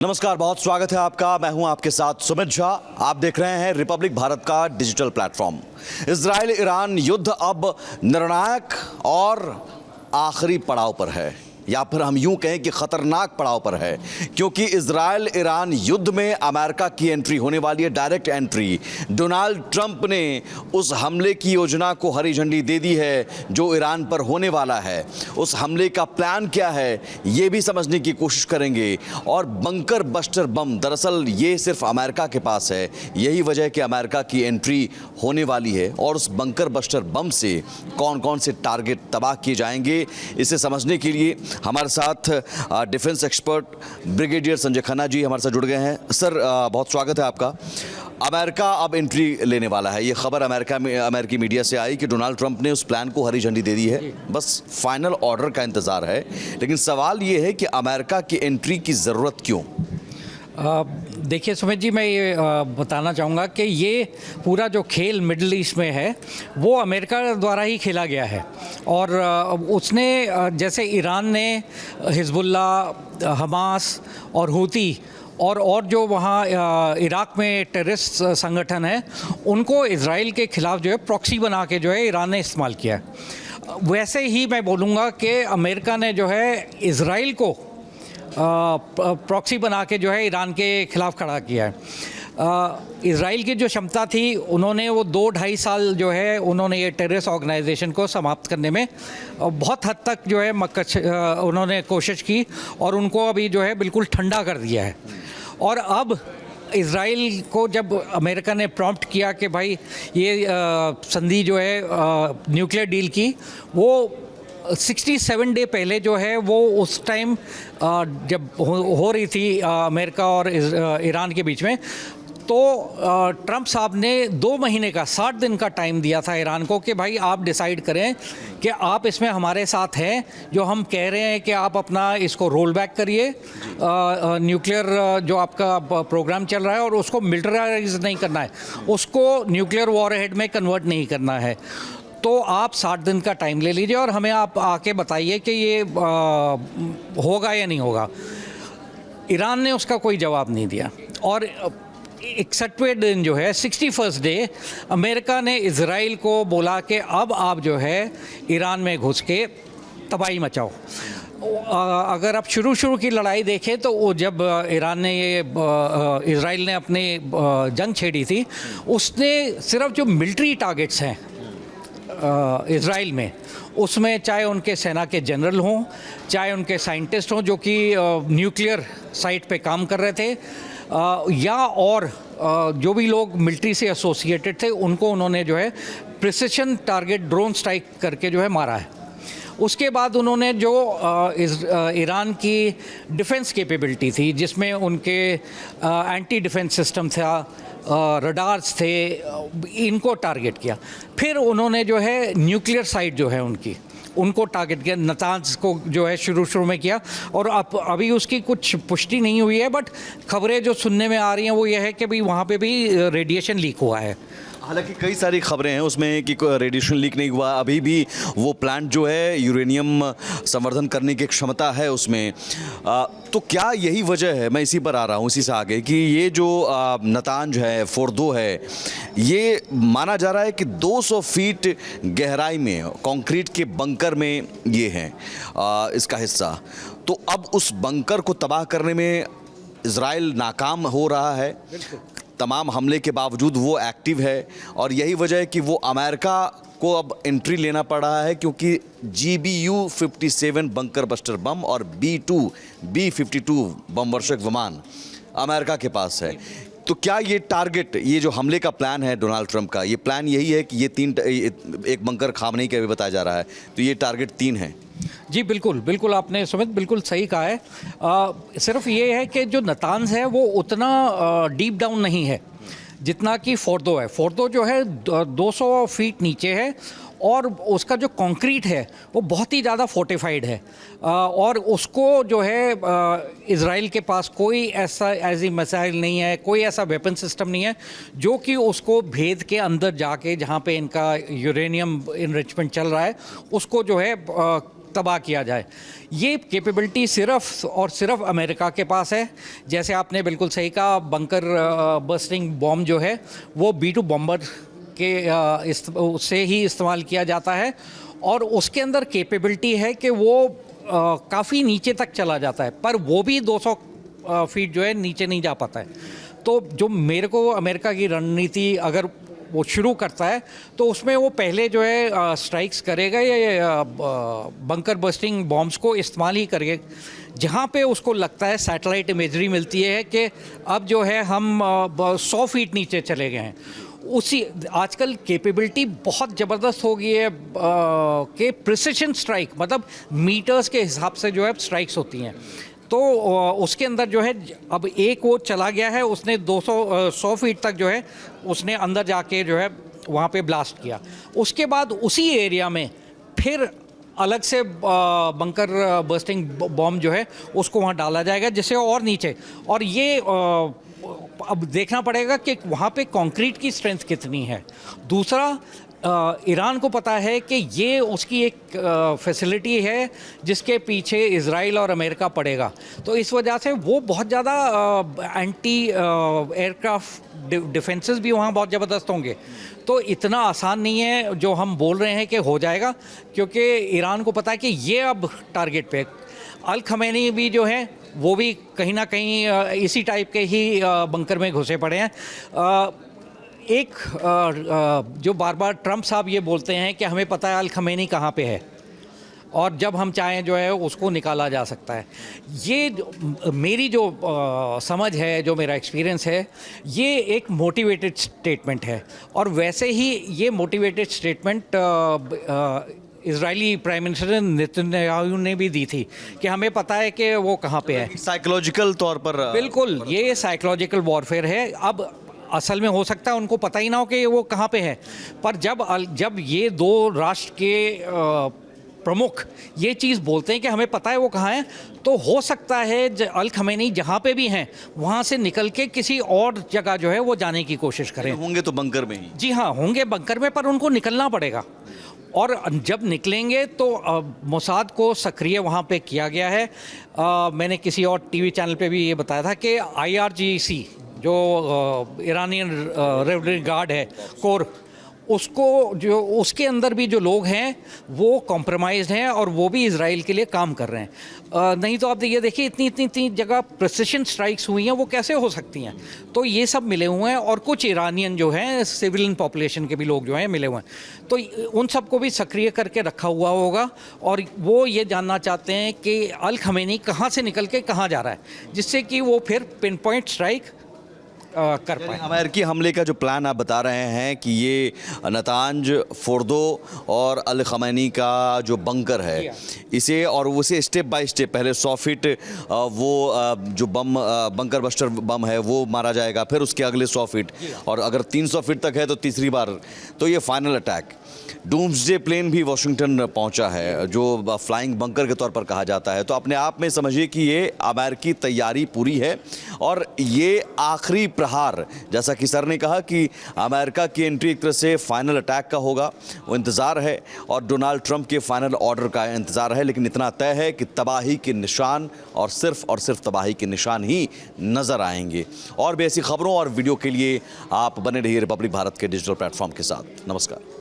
नमस्कार, बहुत स्वागत है आपका। मैं हूं आपके साथ सुमित झा। आप देख रहे हैं रिपब्लिक भारत का डिजिटल प्लेटफॉर्म। इजराइल ईरान युद्ध अब निर्णायक और आखिरी पड़ाव पर है, या फिर हम यूं कहें कि खतरनाक पड़ाव पर है, क्योंकि इजराइल ईरान युद्ध में अमेरिका की एंट्री होने वाली है, डायरेक्ट एंट्री। डोनाल्ड ट्रंप ने उस हमले की योजना को हरी झंडी दे दी है जो ईरान पर होने वाला है। उस हमले का प्लान क्या है ये भी समझने की कोशिश करेंगे। और बंकर बस्टर बम, दरअसल ये सिर्फ अमेरिका के पास है। यही वजह है कि अमेरिका की एंट्री होने वाली है और उस बंकर बस्टर बम से कौन कौन से टारगेट तबाह किए जाएंगे, इसे समझने के लिए हमारे साथ defence expert brigadier Sanjay Khanna ji हमारे साथ जुड़ गए हैं। सर, बहुत स्वागत है आपका। अमेरिका अब एंट्री लेने वाला है, ये खबर अमेरिकी मीडिया से आई कि डोनाल्ड ट्रंप ने उस प्लान को हरी झंडी दे दी है। बस फाइनल ऑर्डर का इंतज़ार है। लेकिन सवाल ये है कि अमेरिका की एंट्री की ज़रूरत क्यों? देखिए सुमित जी, मैं ये बताना चाहूँगा कि ये पूरा जो खेल मिडल ईस्ट में है वो अमेरिका द्वारा ही खेला गया है। और उसने जैसे ईरान ने हिजबुल्ला, हमास और हूती और जो वहाँ इराक़ में टेररिस्ट संगठन है उनको इजराइल के ख़िलाफ़ जो है प्रॉक्सी बना के जो है ईरान ने इस्तेमाल किया है। वैसे ही मैं बोलूँगा कि अमेरिका ने जो है इजराइल को प्रॉक्सी बना के जो है ईरान के ख़िलाफ़ खड़ा किया है। इजराइल की जो क्षमता थी, उन्होंने वो 2-2.5 साल जो है उन्होंने ये टेररिस्ट ऑर्गेनाइजेशन को समाप्त करने में बहुत हद तक जो है उन्होंने कोशिश की और उनको अभी जो है बिल्कुल ठंडा कर दिया है। और अब इजराइल को जब अमेरिका ने प्रॉम्प्ट किया कि भाई ये संधि जो है न्यूक्लियर डील की, वो 67 डे पहले जो है वो उस टाइम जब हो रही थी अमेरिका और ईरान के बीच में, तो ट्रंप साहब ने 2 महीने का 60 दिन का टाइम दिया था ईरान को कि भाई आप डिसाइड करें कि आप इसमें हमारे साथ हैं। जो हम कह रहे हैं कि आप अपना इसको रोल बैक करिए, न्यूक्लियर जो आपका प्रोग्राम चल रहा है, और उसको मिलिटराइज नहीं करना है, उसको न्यूक्लियर वॉरहेड में कन्वर्ट नहीं करना है। तो आप 60 दिन का टाइम ले लीजिए और हमें आप आके बताइए कि ये होगा या नहीं होगा। ईरान ने उसका कोई जवाब नहीं दिया और 61वें दिन जो है 61st डे अमेरिका ने इजराइल को बोला कि अब आप जो है ईरान में घुस के तबाही मचाओ। अगर आप शुरू की लड़ाई देखें तो वो जब ईरान ने ये इजराइल ने अपनी जंग छेड़ी थी, उसने सिर्फ जो मिलिट्री टारगेट्स हैं इजराइल में, उसमें चाहे उनके सेना के जनरल हों, चाहे उनके साइंटिस्ट हों जो कि न्यूक्लियर साइट पे काम कर रहे थे, या और जो भी लोग मिलिट्री से एसोसिएटेड थे, उनको उन्होंने जो है प्रिसिशन टारगेट ड्रोन स्ट्राइक करके जो है मारा है। उसके बाद उन्होंने जो ईरान की डिफेंस कैपेबिलिटी थी, जिसमें उनके एंटी डिफेंस सिस्टम था, रडार्स थे, इनको टारगेट किया। फिर उन्होंने जो है न्यूक्लियर साइट जो है उनको टारगेट किया, नतांज को जो है शुरू में किया। और अब अभी उसकी कुछ पुष्टि नहीं हुई है, बट खबरें जो सुनने में आ रही हैं वो ये है कि भाई वहाँ पे भी रेडिएशन लीक हुआ है। हालांकि कई सारी खबरें हैं उसमें कि रेडिएशन लीक नहीं हुआ, अभी भी वो प्लांट जो है यूरेनियम संवर्धन करने की क्षमता है उसमें। तो क्या यही वजह है, मैं इसी पर आ रहा हूँ, इसी से आगे, कि ये जो नतांज है, फोर्दो है, ये माना जा रहा है कि 200 फीट गहराई में कंक्रीट के बंकर में ये है इसका हिस्सा। तो अब उस बंकर को तबाह करने में इजराइल नाकाम हो रहा है। तमाम हमले के बावजूद वो एक्टिव है और यही वजह है कि वो अमेरिका को अब एंट्री लेना पड़ रहा है, क्योंकि GBU-57 बंकर बस्टर बम और B-52 बम वर्षक विमान अमेरिका के पास है। तो क्या ये टारगेट, ये जो हमले का प्लान है डोनाल्ड ट्रंप का, ये प्लान यही है कि ये एक बंकर खामनेई का भी बताया जा रहा है, तो ये टारगेट 3 है? जी बिल्कुल, आपने सुमित बिल्कुल सही कहा है। सिर्फ ये है कि जो नतांज है वो उतना डीप डाउन नहीं है जितना कि फोर्दो है। फोर्दो जो है 200 फीट नीचे है और उसका जो कंक्रीट है वो बहुत ही ज़्यादा फोर्टिफाइड है। और उसको जो है इज़राइल के पास कोई ऐसी मिसाइल नहीं है, कोई ऐसा वेपन सिस्टम नहीं है जो कि उसको भेद के अंदर जाके, जहाँ पे इनका यूरेनियम इनरिचमेंट चल रहा है, उसको जो है तबाह किया जाए। ये कैपेबिलिटी सिर्फ और सिर्फ अमेरिका के पास है। जैसे आपने बिल्कुल सही कहा, बंकर बस्टिंग बॉम्ब जो है वो B-2 बॉम्बर के उससे ही इस्तेमाल किया जाता है, और उसके अंदर कैपेबिलिटी है कि वो काफ़ी नीचे तक चला जाता है, पर वो भी 200 फीट जो है नीचे नहीं जा पाता है। तो जो मेरे को अमेरिका की रणनीति अगर वो शुरू करता है तो उसमें वो पहले जो है स्ट्राइक्स करेगा या बंकर बस्टिंग बॉम्ब्स को इस्तेमाल ही करेगा जहाँ पे उसको लगता है, सैटेलाइट इमेजरी मिलती है कि अब जो है हम 100 फीट नीचे चले गए हैं। उसी आजकल कैपेबिलिटी बहुत ज़बरदस्त हो गई है कि प्रिसिशन स्ट्राइक, मतलब मीटर्स के हिसाब से जो है स्ट्राइक्स होती हैं। तो उसके अंदर जो है अब एक वो चला गया है, उसने 100 फीट तक जो है उसने अंदर जाके जो है वहाँ पे ब्लास्ट किया। उसके बाद उसी एरिया में फिर अलग से बंकर बस्टिंग बॉम्ब जो है उसको वहाँ डाला जाएगा, जिससे और नीचे, और ये अब देखना पड़ेगा कि वहाँ पे कंक्रीट की स्ट्रेंथ कितनी है। दूसरा, ईरान को पता है कि ये उसकी एक फैसिलिटी है जिसके पीछे इज़राइल और अमेरिका पड़ेगा, तो इस वजह से वो बहुत ज़्यादा एंटी एयरक्राफ्ट डिफेंसेस भी वहाँ बहुत ज़बरदस्त होंगे। तो इतना आसान नहीं है जो हम बोल रहे हैं कि हो जाएगा, क्योंकि ईरान को पता है कि ये अब टारगेट पे। अल खमैनी भी जो है वो भी कहीं ना कहीं इसी टाइप के ही बंकर में घुसे पड़े हैं। एक जो बार बार ट्रंप साहब ये बोलते हैं कि हमें पता है अल खमैनी कहाँ पे है और जब हम चाहें जो है उसको निकाला जा सकता है। ये मेरी जो समझ है, जो मेरा एक्सपीरियंस है, ये एक मोटिवेटेड स्टेटमेंट है, और वैसे ही ये motivated statement Israeli prime minister Netanyahu ने भी दी थी कि हमें पता है कि वो कहाँ पे है। साइकोलॉजिकल तौर पर बिल्कुल, ये साइकोलॉजिकल वॉरफेयर है। अब असल में हो सकता है उनको पता ही ना हो कि वो कहाँ पे है, पर जब ये दो राष्ट्र के प्रमुख ये चीज़ बोलते हैं कि हमें पता है वो कहाँ है, तो हो सकता है अल खमैनी जहाँ पे भी हैं वहाँ से निकल के किसी और जगह जो है वो जाने की कोशिश करें। होंगे तो बंकर में ही। जी हाँ, होंगे बंकर में, पर उनको निकलना पड़ेगा, और जब निकलेंगे तो मोसाद को सक्रिय वहाँ पे किया गया है। मैंने किसी और टीवी चैनल पे भी ये बताया था कि IRGC जो ईरानियन रेवोल्यूशनरी गार्ड है, कोर, उसको जो उसके अंदर भी जो लोग हैं वो कॉम्प्रोमाइज़ हैं और वो भी इजराइल के लिए काम कर रहे हैं। नहीं तो आप ये देखिए इतनी जगह प्रिसिशन स्ट्राइक्स हुई हैं, वो कैसे हो सकती हैं। तो ये सब मिले हुए हैं, और कुछ ईरानियन जो हैं सिविलियन पॉपुलेशन के भी लोग जो हैं मिले हुए हैं, तो उन सबको भी सक्रिय करके रखा हुआ होगा, और वो ये जानना चाहते हैं कि अल खमैनी कहाँ से निकल के कहाँ जा रहा है, जिससे कि वो फिर पिन पॉइंट स्ट्राइक कर पाए। अमेरिकी हमले का जो प्लान आप बता रहे हैं कि ये नतांज, फोर्दो और अल खमैनी का जो बंकर है इसे, और उसे स्टेप बाय स्टेप पहले 100 फीट वो जो बंकर बस्टर बम है वो मारा जाएगा, फिर उसके अगले 100 फीट, और अगर 300 फीट तक है तो तीसरी बार, तो ये फाइनल अटैक। डूम्सडे प्लेन भी वाशिंगटन पहुंचा है जो फ्लाइंग बंकर के तौर पर कहा जाता है। तो अपने आप में समझिए कि ये अमेरिकी तैयारी पूरी है, और ये आखिरी प्रहार, जैसा कि सर ने कहा कि अमेरिका की एंट्री एक तरह से फाइनल अटैक का होगा, वो इंतज़ार है, और डोनाल्ड ट्रंप के फाइनल ऑर्डर का इंतज़ार है। लेकिन इतना तय है कि तबाही के निशान और सिर्फ तबाही के निशान ही नज़र आएंगे। और भी ऐसी खबरों और वीडियो के लिए आप बने रहिए रिपब्लिक भारत के डिजिटल प्लेटफॉर्म के साथ। नमस्कार।